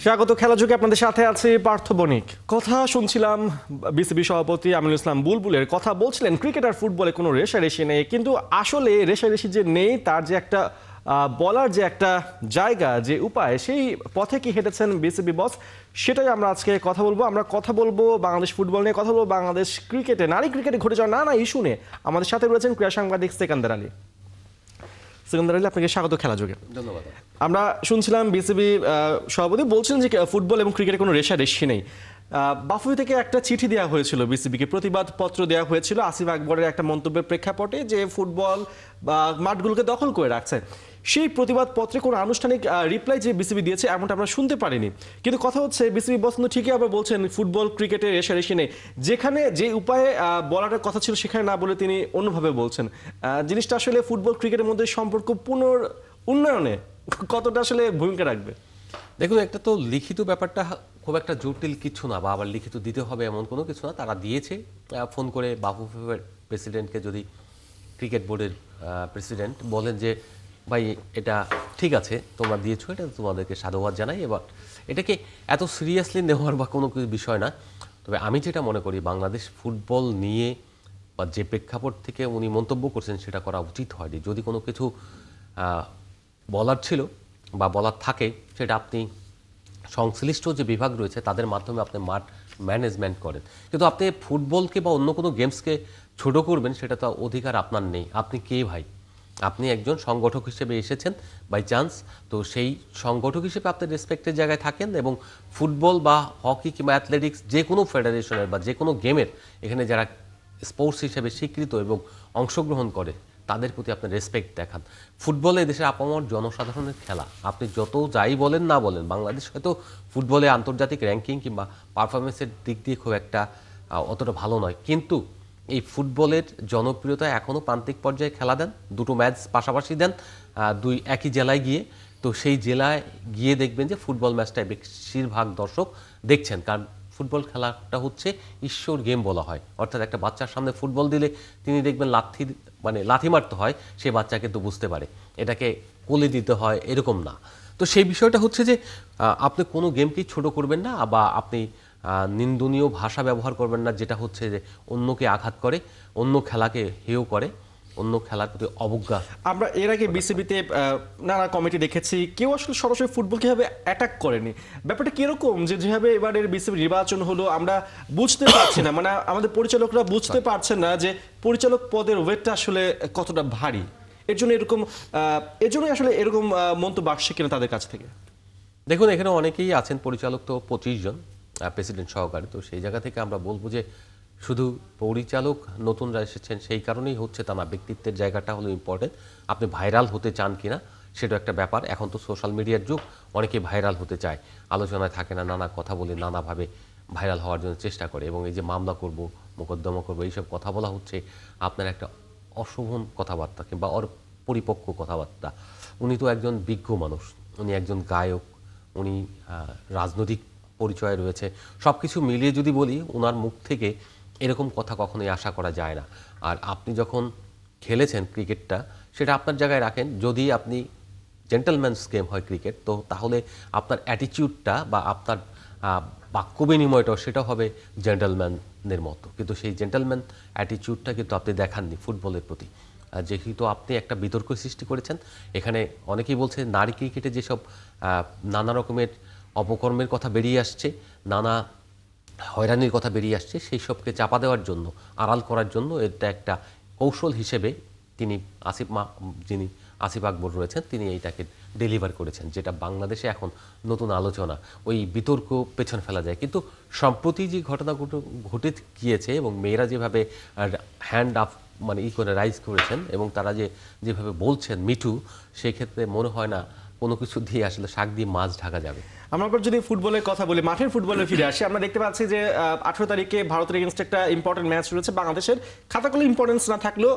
স্বাগত খেলা যুগে আপনাদের সাথে আছে পার্থ বণিক। কথা শুনছিলাম বিসিবি সভাপতি আমিনুল ইসলাম বুলবুলের কথা বলছিলেন ক্রিকেট আর ফুটবলে কোনো রেষারেষি নেই, কিন্তু আসলে রেষারেষি যে নেই তার যে একটা বলার যে একটা জায়গা, যে উপায়, সেই পথে কি হেঁটেছেন বিসিবি বস, সেটাই আমরা আজকে কথা বলবো। আমরা কথা বলবো বাংলাদেশ ফুটবল নিয়ে, কথা বলবো বাংলাদেশ ক্রিকেটে, নারী ক্রিকেটে ঘটে যাওয়া নানা ইস্যু নিয়ে। আমাদের সাথে রয়েছেন ক্রীড়া সাংবাদিক সেকান্দার আলী। সেকান্দার আলী, আপনাকে স্বাগত খেলা যুগে। ধন্যবাদ। আমরা শুনছিলাম বিসিবি সভাপতি বলছিলেন যে ফুটবল এবং ক্রিকেটে কোনো রেষারেষি নেই। বাফুফে থেকে একটা চিঠি দেওয়া হয়েছিল বিসিবিকে, প্রতিবাদ পত্র দেওয়া হয়েছিল আসিফ আকবরের একটা মন্তব্যের প্রেক্ষাপটে যে ফুটবল বা মাঠগুলোকে দখল করে রাখছে। সেই প্রতিবাদ পত্রে কোনো আনুষ্ঠানিক রিপ্লাই যে বিসিবি দিয়েছে এমনটা আমরা শুনতে পারিনি। কিন্তু কথা হচ্ছে বিসিবি বস কিন্তু ঠিকই আবার বলছেন ফুটবল ক্রিকেটে রেষারেষি নেই, যেখানে যে উপায়ে বলার কথা ছিল সেখানে না বলে তিনি অন্যভাবে বলছেন। জিনিসটা আসলে ফুটবল ক্রিকেটের মধ্যে সম্পর্ক পুনর উন্নয়নে কতটা আসলে ভূমিকা রাখবে? দেখুন, একটা তো লিখিত ব্যাপারটা খুব একটা জটিল কিছু না, বা আবার লিখিত দিতে হবে এমন কোনো কিছু না। তারা দিয়েছে ফোন করে বাফুফের প্রেসিডেন্টকে, যদি ক্রিকেট বোর্ডের প্রেসিডেন্ট বলেন যে ভাই এটা ঠিক আছে তোমরা দিয়েছো, এটা তোমাদেরকে সাধুবাদ জানাই। এবার এটাকে এত সিরিয়াসলি নেওয়ার বা কোনো বিষয় না। তবে আমি যেটা মনে করি, বাংলাদেশ ফুটবল নিয়ে বা যে প্রেক্ষাপট থেকে উনি মন্তব্য করছেন সেটা করা উচিত হয়নি। যদি কোনো কিছু বলার ছিল বা বলার থাকে, সেটা আপনি সংশ্লিষ্ট যে বিভাগ রয়েছে তাদের মাধ্যমে আপনি মাঠ ম্যানেজমেন্ট করেন। কিন্তু আপনি ফুটবলকে বা অন্য কোনো গেমসকে ছোট করবেন, সেটা তো অধিকার আপনার নেই। আপনি কে ভাই? আপনি একজন সংগঠক হিসেবে এসেছেন বাই চান্স, তো সেই সংগঠক হিসেবে আপনি রেসপেক্টের জায়গায় থাকেন। এবং ফুটবল বা হকি কিংবা অ্যাথলেটিক্স যে কোনো ফেডারেশনের বা যে কোনো গেমের এখানে যারা স্পোর্টস হিসেবে স্বীকৃত এবং অংশগ্রহণ করে তাদের প্রতি আপনি রেসপেক্ট দেখান। ফুটবলে দেশের আপামর জনসাধারণের খেলা, আপনি যত যাই বলেন না বলেন, বাংলাদেশ হয়তো ফুটবলে আন্তর্জাতিক র্যাঙ্কিং কিংবা পারফরমেন্সের দিক দিয়ে খুব একটা অতটা ভালো নয়, কিন্তু এই ফুটবলের জনপ্রিয়তা এখনও প্রান্তিক পর্যায়ে খেলা দেন, দুটো ম্যাচ পাশাপাশি দেন দুই একই জেলায় গিয়ে, তো সেই জেলায় গিয়ে দেখবেন যে ফুটবল ম্যাচটায় বেশিরভাগ দর্শক দেখছেন। কারণ ফুটবল খেলাটা হচ্ছে ঈশ্বর গেম বলা হয়, অর্থাৎ একটা বাচ্চার সামনে ফুটবল দিলে তিনি দেখবেন লাথি মারতে হয়, সে বাচ্চা কিন্তু বুঝতে পারে এটাকে কোলে দিতে হয়, এরকম না। তো সেই বিষয়টা হচ্ছে যে আপনি কোনো গেমকেই ছোট করবেন না, বা আপনি নিন্দনীয় ভাষা ব্যবহার করবেন না, যেটা হচ্ছে যে অন্যকে আঘাত করে, অন্য খেলাকে হেয় করে, অন্য খেলার প্রতি অবজ্ঞা। আমরা এর আগে বিসিবিতে নানা কমিটি দেখেছি, কেউ আসলে সরাসরি ফুটবল কিভাবে অ্যাটাক করেনি। ব্যাপারটা কিরকম যে যেভাবে এবারের বিসিবি নির্বাচন হলো আমরা বুঝতে পারছি না, মানে আমাদের পরিচালকরা বুঝতে পারছেন না যে পরিচালক পদের ওয়েটটা আসলে কতটা ভারী। এর জন্যই আসলে এরকম মন্তব্য আসছে কিনা তাদের কাছ থেকে। দেখুন, এখানে অনেকেই আছেন, পরিচালক তো 25 জন প্রেসিডেন্ট সহকারে, তো সেই জায়গা থেকে আমরা বলবো যে শুধু পরিচালক নতুনরা এসেছেন সেই কারণেই হচ্ছে তা না, ব্যক্তিত্বের জায়গাটা হলো ইম্পর্টেন্ট। আপনি ভাইরাল হতে চান কিনা সেটা একটা ব্যাপার। এখন তো সোশ্যাল মিডিয়ার যুগ, অনেকে ভাইরাল হতে চায়, আলোচনায় থাকে না, নানা কথা বলে নানাভাবে ভাইরাল হওয়ার জন্য চেষ্টা করে। এবং এই যে মামলা করব, মোকদ্দমা করবো, এইসব কথা বলা হচ্ছে আপনার একটা অশোভন কথাবার্তা কিংবা পরিপক্ক কথাবার্তা। উনি তো একজন বিজ্ঞ মানুষ, উনি একজন গায়ক, উনি রাজনৈতিক পরিচয় রয়েছে, সব কিছু মিলিয়ে যদি বলি ওনার মুখ থেকে এরকম কথা কখনোই আশা করা যায় না। আর আপনি যখন খেলেছেন ক্রিকেটটা, সেটা আপনার জায়গায় রাখেন। যদি আপনি জেন্টলম্যানস গেম হয় ক্রিকেট, তো তাহলে আপনার অ্যাটিটিউডটা বা আপনার বাক্য বিনিময়টাও সেটা হবে জেন্টলম্যানের মতো। কিন্তু সেই জেন্টলম্যান অ্যাটিটিউডটা কিন্তু আপনি দেখাননি ফুটবলের প্রতি। যেহেতু আপনি একটা বিতর্ক সৃষ্টি করেছেন, এখানে অনেকেই বলছে নারী ক্রিকেটে যেসব নানা রকমের অপকর্মের কথা বেরিয়ে আসছে, নানা হয়রানির কথা বেরিয়ে আসছে, সেই সবকে চাপা দেওয়ার জন্য, আড়াল করার জন্য এটা একটা কৌশল হিসেবে তিনি যিনি আসিফ আকবর রয়েছেন, তিনি এইটাকে ডেলিভার করেছেন, যেটা বাংলাদেশে এখন নতুন আলোচনা। ওই বিতর্ক পেছন ফেলা যায়। কিন্তু সম্প্রতি যে ঘটনা ঘটে গিয়েছে এবং মেয়েরা যেভাবে হ্যান্ড আপ করে রাইজ করেছেন এবং তারা যেভাবে বলছেন মিঠু, সেই ক্ষেত্রে মনে হয় না কোনো কিছু দিয়ে আসলে শাক দিয়ে মাছ ঢাকা যাবে। আমরা আবার যদি ফুটবলের কথা বলি, মাঠের ফুটবলে ফিরে আসি, আমরা দেখতে পাচ্ছি যে 18 তারিখে ভারতের এগেনস্ট একটা ইম্পর্টেন্ট ম্যাচ রয়েছে। বাংলাদেশের খাতাগুলো ইম্পর্টেন্স না থাকলেও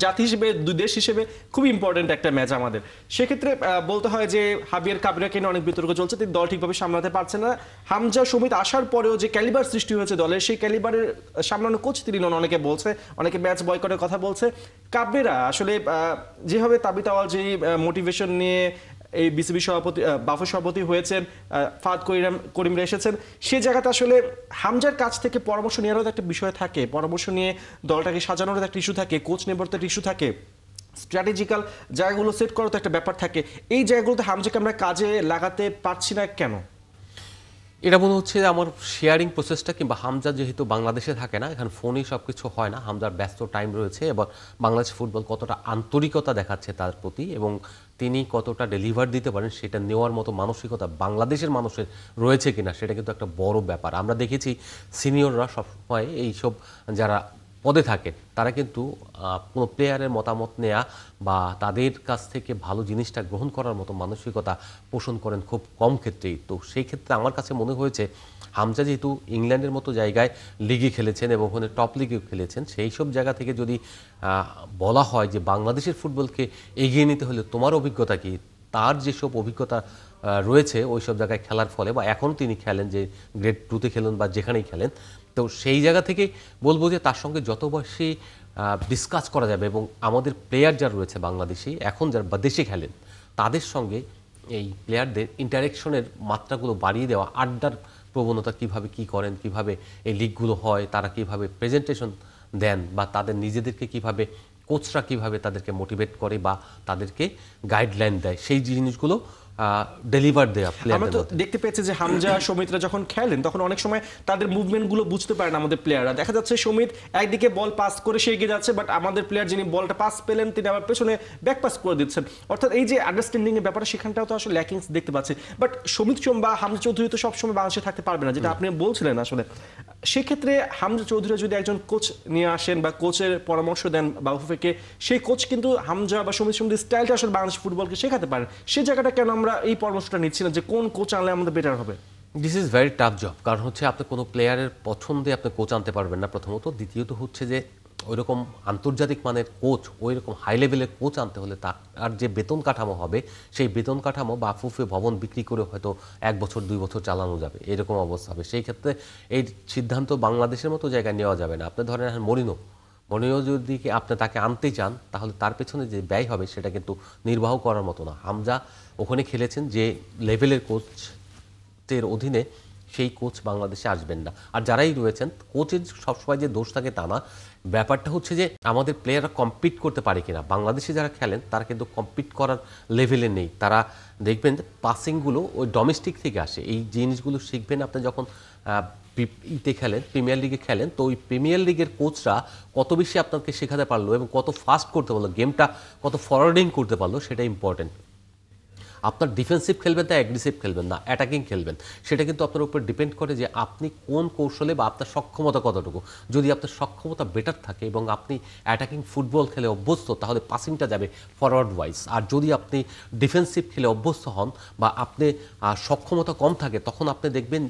জাতি হিসেবে, দুই দেশ হিসেবে খুব ইম্পর্টেন্ট একটা ম্যাচ আমাদের। সেক্ষেত্রে বলতে হয় যে হাবিয়ার কাবিরাকে নিয়ে অনেক বিতর্ক চলছে, তিনি দল ঠিকভাবে সামলাতে পারছেন না। হামজা সুমিত আসার পরেও যে ক্যালিবার সৃষ্টি হয়েছে দলের, সেই ক্যালিবারের সামলানো কোচ তিনি নন, অনেকে বলছে, অনেকে ম্যাচ বয়কটের কথা বলছে। কাবেরা আসলে যেভাবে তাবিত আওয়াল যে মোটিভেশন নিয়ে এই বিসিবি সভাপতি বাফুফে সভাপতি হয়েছেন, ফাহাদ করিমরা এসেছেন, সে জায়গাতে আসলে হামজার কাছ থেকে পরামর্শ নেওয়ারও একটা বিষয় থাকে, পরামর্শ নিয়ে দলটাকে সাজানোর একটা ইস্যু থাকে, কোচ নেবার একটা ইস্যু থাকে, স্ট্র্যাটেজিক্যাল জায়গাগুলো সেট করার তো একটা ব্যাপার থাকে। এই জায়গাগুলোতে হামজাকে আমরা কাজে লাগাতে পারছি না কেন? এটা মনে হচ্ছে যে আমার শেয়ারিং প্রসেসটা, কিংবা হামজা যেহেতু বাংলাদেশে থাকে না, এখানে ফোনেই সব কিছু হয় না, হামজার ব্যস্ত টাইম রয়েছে, এবং বাংলাদেশ ফুটবল কতটা আন্তরিকতা দেখাচ্ছে তার প্রতি এবং তিনি কতটা ডেলিভার দিতে পারেন সেটা নেওয়ার মতো মানসিকতা বাংলাদেশের মানুষের রয়েছে কিনা সেটা কিন্তু একটা বড় ব্যাপার। আমরা দেখেছি সিনিয়ররা সবসময় এইসব যারা পদে থাকেন তারা কিন্তু কোনো প্লেয়ারের মতামত নেয়া বা তাদের কাছ থেকে ভালো জিনিসটা গ্রহণ করার মতো মানসিকতা পোষণ করেন খুব কম ক্ষেত্রেই। তো সেই ক্ষেত্রে আমার কাছে মনে হয়েছে হামজা যেহেতু ইংল্যান্ডের মতো জায়গায় লিগে খেলেছেন এবং ওখানে টপ লিগেও খেলেছেন, সেই সব জায়গা থেকে যদি বলা হয় যে বাংলাদেশের ফুটবলকে এগিয়ে নিতে হলে তোমার অভিজ্ঞতা কি, তার যেসব অভিজ্ঞতা রয়েছে ওই সব জায়গায় খেলার ফলে, বা এখন তিনি খেলেন যে গ্রেড 2-তে খেলেন বা যেখানেই খেলেন, তো সেই জায়গা থেকে বলবো যে তার সঙ্গে যত বেশি ডিসকাস করা যাবে এবং আমাদের প্লেয়ার যারা রয়েছে বাংলাদেশি এখন যারা বা দেশে খেলেন তাদের সঙ্গে এই প্লেয়ারদের ইন্টারেকশনের মাত্রাগুলো বাড়িয়ে দেওয়া, আড্ডার প্রবণতা কিভাবে কি করেন, কিভাবে এই লিগগুলো হয়, তারা কিভাবে প্রেজেন্টেশন দেন, বা তাদের নিজেদেরকে কিভাবে কোচরা কিভাবে তাদেরকে মোটিভেট করে বা তাদেরকে গাইডলাইন দেয়, সেই জিনিসগুলো ডেলিভার দেওয়া আমরা প্লেয়ারদের তো মধ্যে। দেখতে পেয়েছি যে হামজা সমিতরা যখন খেলেন তখন অনেক সময় তাদের মুভমেন্টগুলো বুঝতে পারে না আমাদের প্লেয়াররা। দেখা যাচ্ছে সমিত একদিকে বল পাস করে সে এগিয়ে যাচ্ছে, বাট আমাদের প্লেয়ার যিনি বলটা পাস পেলেন তিনি আবার পেছনে ব্যাক পাস করে দিচ্ছেন। অর্থাৎ এই যে আন্ডারস্ট্যান্ডিং এর ব্যাপারটা সেখানটাও তো আসলে ল্যাকিংস দেখতে পাচ্ছি। বাট সমিত বা হামজা চৌধুরী তো সবসময় বাংলাদেশে থাকতে পারবে না, যেটা আপনি বলছিলেন। আসলে সেক্ষেত্রে হামজা চৌধুরী যদি একজন কোচ নিয়ে আসেন বা কোচের পরামর্শ দেন বাফুফেকে, সেই কোচ কিন্তু হামজা বা সমিত স্টাইলটা আসলে বাংলাদেশ ফুটবলকে শেখাতে পারেন। সেই জায়গাটা কেন আমরা এই পরামর্শটা নিচ্ছি না যে কোন কোচ আনলে আমাদের বেটার হবে? This is very tough job, কারণ হচ্ছে আপনি কোনো প্লেয়ারের পছন্দে আপনি কোচ আনতে পারবেন না প্রথমত। দ্বিতীয়ত হচ্ছে যে ওইরকম আন্তর্জাতিক মানের কোচ, ওই রকম হাই লেভেলের কোচ আনতে হলে তার যে বেতন কাঠামো হবে সেই বেতন কাঠামো বাফুফে ভবন বিক্রি করে হয়তো 1 বছর 2 বছর চালানো যাবে, এরকম অবস্থা হবে। সেই ক্ষেত্রে এই সিদ্ধান্ত বাংলাদেশের মতো জায়গায় নেওয়া যাবে না। আপনি ধরেন মরিনো যদি আপনি তাকে আনতে চান তাহলে তার পেছনে যে ব্যয় হবে সেটা কিন্তু নির্বাহ করার মতো না। হামজা ওখানে খেলেছেন যে লেভেলের কোচের অধীনে, সেই কোচ বাংলাদেশে আসবেন না। আর যারাই রয়েছেন কোচের সবসময় যে দোষ থাকে তা না, ব্যাপারটা হচ্ছে যে আমাদের প্লেয়াররা কম্পিট করতে পারে কিনা। বাংলাদেশে যারা খেলেন তারা কিন্তু কম্পিট করার লেভেলে নেই। তারা দেখবেন পাসিংগুলো ওই ডোমেস্টিক থেকে আসে। এই জিনিসগুলো শিখবেন আপনি যখন ইতে খেলেন, প্রিমিয়ার লিগে খেলেন, তো ওই প্রিমিয়ার লিগের কোচরা কত বেশি আপনাকে শেখাতে পারলো এবং কত ফাস্ট করতে পারলো, গেমটা কত ফরওয়ার্ডিং করতে পারলো, সেটা ইম্পর্টেন্ট। আপনার ডিফেন্সিভ খেলবেন না অ্যাগ্রেসিভ খেলবেন না অ্যাটাকিং খেলবেন, সেটা কিন্তু আপনার উপর ডিপেন্ড করে যে আপনি কোন কৌশলে বা আপনার সক্ষমতা কতটুকু। যদি আপনার সক্ষমতা বেটার থাকে এবং আপনি অ্যাটাকিং ফুটবল খেলে অভ্যস্ত তাহলে পাসিংটা যাবে ফরওয়ার্ড ওয়াইজ। আর যদি আপনি ডিফেন্সিভ খেলে অভ্যস্ত হন বা আপনি সক্ষমতা কম থাকে, তখন আপনি দেখবেন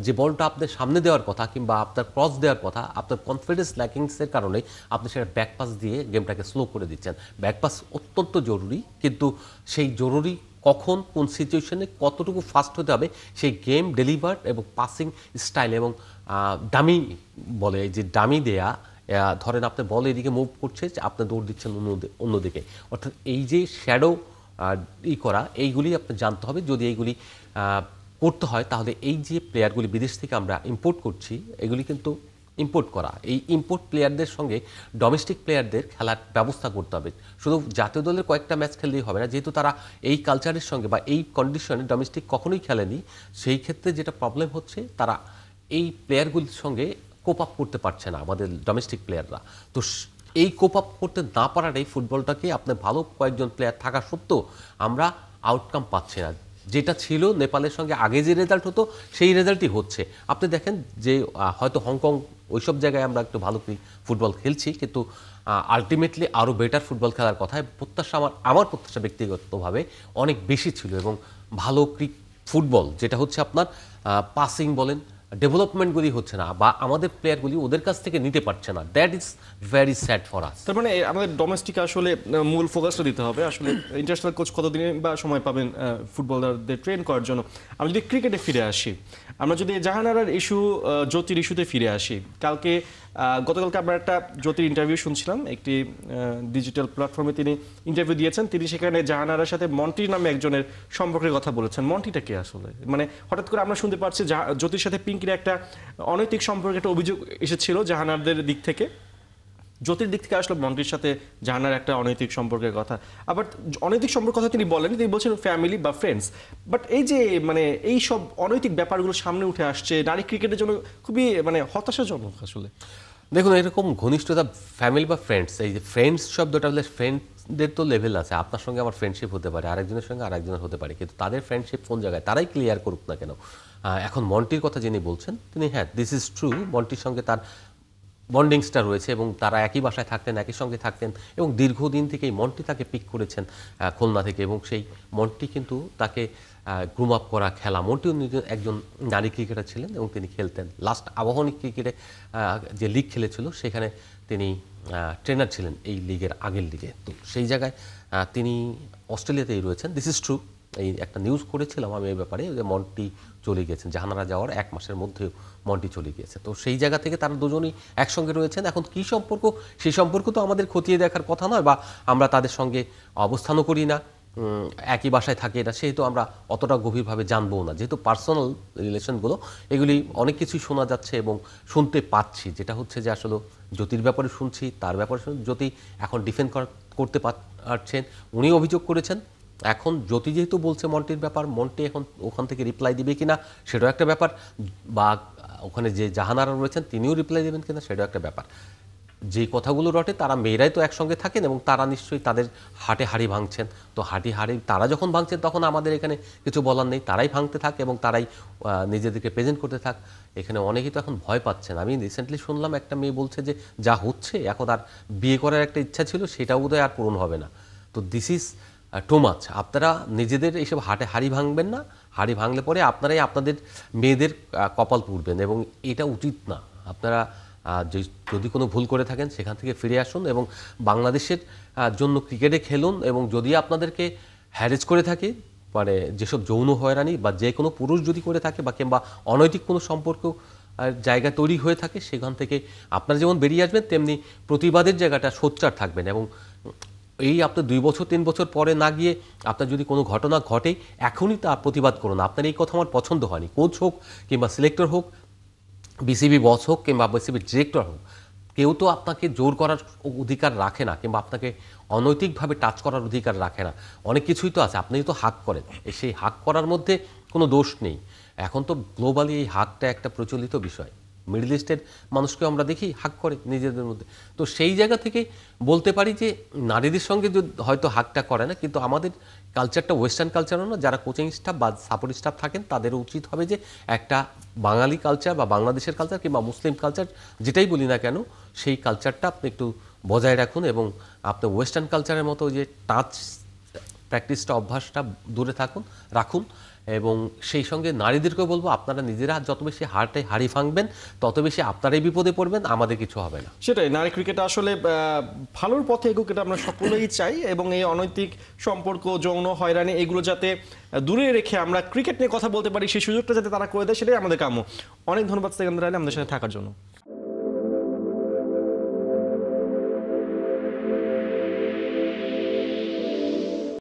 যে বলটা আপনার সামনে দেওয়ার কথা কিংবা আপনার ক্রস দেওয়ার কথা, আপনার কনফিডেন্স ল্যাকিংসের কারণে আপনি সেটা ব্যাকপাস দিয়ে গেমটাকে স্লো করে দিচ্ছেন। ব্যাকপাস অত্যন্ত জরুরি, কিন্তু সেই জরুরি কখন কোন সিচুয়েশনে কতটুকু ফাস্ট হতে হবে সেই গেম ডেলিভার এবং পাসিং স্টাইল এবং ডামি বলে, এই যে ডামি দেয়া, ধরেন আপনি বল এদিকে মুভ করছে, আপনি দৌড় দিচ্ছেন অন্যদিকে, অর্থাৎ এই যে শ্যাডো করা, এইগুলি আপনি জানতে হবে। যদি এইগুলি করতে হয় তাহলে এই যে প্লেয়ারগুলি বিদেশ থেকে আমরা ইম্পোর্ট করছি, এগুলি কিন্তু ইম্পোর্ট করা, এই ইম্পোর্ট প্লেয়ারদের সঙ্গে ডোমেস্টিক প্লেয়ারদের খেলার ব্যবস্থা করতে হবে। শুধু জাতীয় দলের কয়েকটা ম্যাচ খেললেই হবে না, যেহেতু তারা এই কালচারের সঙ্গে বা এই কন্ডিশনে ডোমেস্টিক কখনোই খেলেনি। সেই ক্ষেত্রে যেটা প্রবলেম হচ্ছে, তারা এই প্লেয়ারগুলির সঙ্গে কোপ আপ করতে পারছে না আমাদের ডোমেস্টিক প্লেয়াররা। তো এই কোপ আপ করতে না পারাটাই ফুটবলটাকে আপনার ভালো কয়েকজন প্লেয়ার থাকা সত্ত্বেও আমরা আউটকাম পাচ্ছি না। যেটা ছিল নেপালের সঙ্গে আগে যে রেজাল্ট হতো সেই রেজাল্টই হচ্ছে। আপনি দেখেন যে হয়তো হংকং ওইসব জায়গায় আমরা একটু ভালো ফুটবল খেলছি, কিন্তু আলটিমেটলি আরও বেটার ফুটবল খেলার কথায় প্রত্যাশা আমার প্রত্যাশা ব্যক্তিগতভাবে অনেক বেশি ছিল। এবং ভালো ফুটবল যেটা হচ্ছে আপনার পাসিং বলেন, ডেভেলপমেন্টগুলি হচ্ছে না বা আমাদের প্লেয়ারগুলি ওদের কাছ থেকে নিতে পারছে না। That is very sad for us. তার মানে আমাদের ডোমেস্টিক আসলে মূল ফোকাসটা দিতে হবে। আসলে ইন্টারন্যাশনাল কোচ কতদিন বা সময় পাবেন ফুটবলারদের ট্রেন করার জন্য? আমি যদি ক্রিকেটে ফিরে আসি, আমরা যদি জাহানারার ইস্যু জ্যোতির ইস্যুতে ফিরে আসি, গতকালকে আমরা একটা জ্যোতির ইন্টারভিউ শুনছিলাম, একটি ডিজিটাল প্ল্যাটফর্মে তিনি ইন্টারভিউ দিয়েছেন। তিনি সেখানে জাহানারার সাথে মন্টি নামে একজনের সম্পর্কের কথা বলেছেন। মন্টিটা কে আসলে? মানে হঠাৎ করে আমরা শুনতে পাচ্ছি জ্যোতির সাথে পিঙ্কির একটা অনৈতিক সম্পর্কে একটা অভিযোগ এসেছিল জাহানারদের দিক থেকে। জ্যোতির দিক থেকে আসলে মন্টির সাথে জাহানার একটা অনৈতিক সম্পর্কের কথা। আবার অনৈতিক সম্পর্কের কথা তিনি বলেন, তিনি বলছেন ফ্যামিলি বা ফ্রেন্ডস। বাট এই যে মানে এই সব অনৈতিক ব্যাপারগুলো সামনে উঠে আসছে, নারী ক্রিকেটের জন্য খুবই মানে হতাশাজনক আসলে। দেখুন, এরকম ঘনিষ্ঠতা ফ্যামিলি বা ফ্রেন্ডস, এই যে ফ্রেন্ডস শব্দটা হলে ফ্রেন্ডদের তো লেভেল আছে। আপনার সঙ্গে আমার ফ্রেন্ডশিপ হতে পারে, আরেকজনের সঙ্গে আরেকজনের হতে পারে, কিন্তু তাদের ফ্রেন্ডশিপ কোন জায়গায় তারাই ক্লিয়ার করুক না কেন। এখন মন্টির কথা যিনি বলছেন তিনি, হ্যাঁ দিস ইজ ট্রু, মন্টির সঙ্গে তার বন্ডিংসটা রয়েছে এবং তারা একই বাসায় থাকতেন, একই সঙ্গে থাকতেন এবং দীর্ঘদিন থেকেই মন্টি তাকে পিক করেছেন খুলনা থেকে, এবং সেই মন্টি কিন্তু তাকে গ্রুম আপ করা, খেলা, মন্টিও নিজে একজন নারী ক্রিকেটার ছিলেন এবং তিনি খেলতেন। লাস্ট আবাহনী ক্রিকেটে যে লিগ খেলেছিল সেখানে তিনি ট্রেনার ছিলেন এই লিগের আগের লিগে। তো সেই জায়গায় তিনি অস্ট্রেলিয়াতেই রয়েছেন। This is true. এই একটা নিউজ করেছিলাম আমি এই ব্যাপারে, যে মন্টি চলে গিয়েছেন, জাহানারা যাওয়ার 1 মাসের মধ্যেও মন্টি চলে গিয়েছে। তো সেই জায়গা থেকে তারা দুজনই একসঙ্গে রয়েছেন। এখন কী সম্পর্ক, সেই সম্পর্ক তো আমাদের খতিয়ে দেখার কথা নয়, বা আমরা তাদের সঙ্গে অবস্থানও করি না, একই বাসায় থাকে না, সেহেতু আমরা অতটা গভীরভাবে জানবো না। যেহেতু পার্সোনাল রিলেশনগুলো, এগুলি অনেক কিছুই শোনা যাচ্ছে এবং শুনতে পাচ্ছি। যেটা হচ্ছে যে আসলে জ্যোতির ব্যাপারে শুনছি, তার ব্যাপারে জ্যোতি এখন ডিফেন্ড করতে পারছেন, উনি অভিযোগ করেছেন। এখন জ্যোতি যেহেতু বলছে মন্টির ব্যাপার, মন্টি এখন ওখান থেকে রিপ্লাই দিবে কিনা সেটাও একটা ব্যাপার, বা ওখানে যে জাহানারা রয়েছেন তিনিও রিপ্লাই দেবেন কিনা সেটাও একটা ব্যাপার। যে কথাগুলো রটে, তারা মেয়েরাই তো একসঙ্গে থাকেন এবং তারা নিশ্চয়ই তাদের হাটে হাড়ি ভাঙছেন। তো হাড়ি তারা যখন ভাঙছেন তখন আমাদের এখানে কিছু বলার নেই, তারাই ভাঙতে থাক এবং তারাই নিজেদেরকে প্রেজেন্ট করতে থাক। এখানে অনেকেই তো এখন ভয় পাচ্ছেন। আমি রিসেন্টলি শুনলাম একটা মেয়ে বলছে যে যা হচ্ছে এখন আর বিয়ে করার একটা ইচ্ছা ছিল সেটাও বোধহয় আর পূরণ হবে না। তো দিস ইজ টু মাচ। আপনারা নিজেদের এইসব হাটে হাড়ি ভাঙবেন না। হাড়ি ভাঙলে পরে আপনারাই আপনাদের মেয়েদের কপাল পুড়বেন এবং এটা উচিত না। আপনারা যদি কোনো ভুল করে থাকেন সেখান থেকে ফিরে আসুন এবং বাংলাদেশের জন্য ক্রিকেটে খেলুন। এবং যদি আপনাদেরকে হ্যারেজ করে থাকে, মানে যেসব যৌন হয়রানি বা যে কোনো পুরুষ যদি করে থাকে বা কিংবা অনৈতিক কোনো সম্পর্ক জায়গা তৈরি হয়ে থাকে, সেখান থেকে আপনারা যেমন বেরিয়ে আসবেন তেমনি প্রতিবাদের জায়গাটা সোচ্চার থাকবেন। এবং এই আপনার 2 বছর 3 বছর পরে না গিয়ে আপনার যদি কোনো ঘটনা ঘটে এখনই তার প্রতিবাদ করুন। আপনার এই কথা আমার পছন্দ হয়নি, কোচ হোক কিংবা সিলেক্টর হোক, বিসিবি বস হোক কিংবা বিসিবি ডিরেক্টর হোক, কেউ তো আপনাকে জোর করার অধিকার রাখে না কিংবা আপনাকে অনৈতিকভাবে টাচ করার অধিকার রাখে না। অনেক কিছুই তো আছে, আপনি তো হাক করেন, সেই হাক করার মধ্যে কোনো দোষ নেই। এখন তো গ্লোবালি এই হাকটা একটা প্রচলিত বিষয়। মিডল ইস্টের মানুষকেও আমরা দেখি হাক করে নিজেদের মধ্যে। তো সেই জায়গা থেকে বলতে পারি যে নারীদের সঙ্গে হয়তো হাকটা করে না, কিন্তু আমাদের কালচারটা ওয়েস্টার্ন কালচারও না। যারা কোচিং স্টাফ বা সাপোর্ট স্টাফ থাকেন তাদেরও উচিত হবে যে একটা বাঙালি কালচার বা বাংলাদেশের কালচার কিংবা মুসলিম কালচার যেটাই বলি না কেন, সেই কালচারটা আপনি একটু বজায় রাখুন এবং আপনি ওয়েস্টার্ন কালচারের মতো যে টাচ প্র্যাকটিসটা, অভ্যাসটা দূরে রাখুন। এবং সেই সঙ্গে নারীদেরকেও বলবো, আপনারা নিজেরা যত বেশি হাড়ি ভাঙবেন তত বেশি আপনারাই বিপদে পড়বেন, আমাদের কিছু হবে না। সেটাই, নারী ক্রিকেট আসলে ভালোর পথে এগুক, এটা আমরা সকলেই চাই। এবং এই অনৈতিক সম্পর্ক, যৌন হয়রানি, এগুলো যাতে দূরে রেখে আমরা ক্রিকেট নিয়ে কথা বলতে পারি, সেই সুযোগটা যাতে তারা করে দেয়, সেটাই আমাদের কাম্য। অনেক ধন্যবাদ সেকেন্দার আলী আমাদের সাথে থাকার জন্য।